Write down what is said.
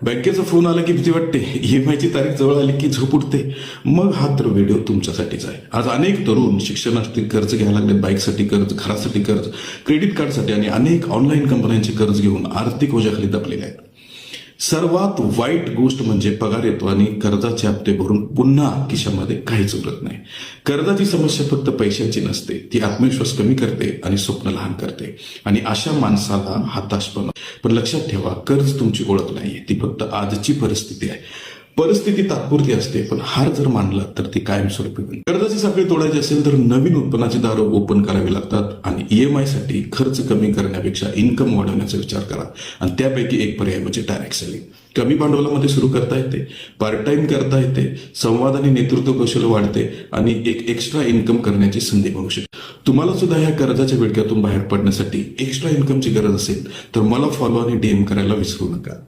बँकेचा फोन आला की भीती वाटते, ईएमआयची तारीख जवळ आली की झोप उठते. मग हा तर व्हिडिओ तुमच्यासाठीच आहे. आज अनेक तरुण शिक्षणासाठी कर्ज घ्यायला लागले, बाईकसाठी कर्ज, घरासाठी कर्ज, क्रेडिट कार्डसाठी आणि अनेक ऑनलाईन कंपन्यांचे कर्ज घेऊन आर्थिक ओझ्याखाली दबलेले आहेत. सर्वात वाईट गोष्ट म्हणजे पगार येतो आणि कर्जाचे हप्ते भरून पुन्हा खिशामध्ये काहीच उरत नाही. कर्जाची समस्या फक्त पैशांची नसते, ती आत्मविश्वास कमी करते आणि स्वप्न लहान करते आणि अशा माणसाला हताश बनवते. पण लक्षात ठेवा, कर्ज तुमची ओळख नाहीये, ती फक्त आजची परिस्थिती आहे. परिस्थिती तात्पुरती असते, पण हार जर मानला तर ती कायमस्वरूपी बनते. कर्जाची साखळी तोडायची असेल तर नवीन उत्पन्नाची दारं ओपन करावी लागतात आणि ईएमआय साठी खर्च कमी करण्यापेक्षा इन्कम वाढवण्याचा विचार करा. आणि त्यापैकी एक पर्याय म्हणजे डायरेक्ट सेलिंग. कमी भांडवलामध्ये सुरू करता येते, पार्ट टाइम करता येते, संवाद आणि नेतृत्व कौशल्य वाढते आणि एक एक्स्ट्रा इन्कम करण्याची संधी मिळू शकते. तुम्हाला सुद्धा ह्या कर्जाच्या विळख्यातून बाहेर पडण्यासाठी एक्स्ट्रा इन्कमची गरज असेल तर मला फॉलो आणि डीएम करायला विसरू नका.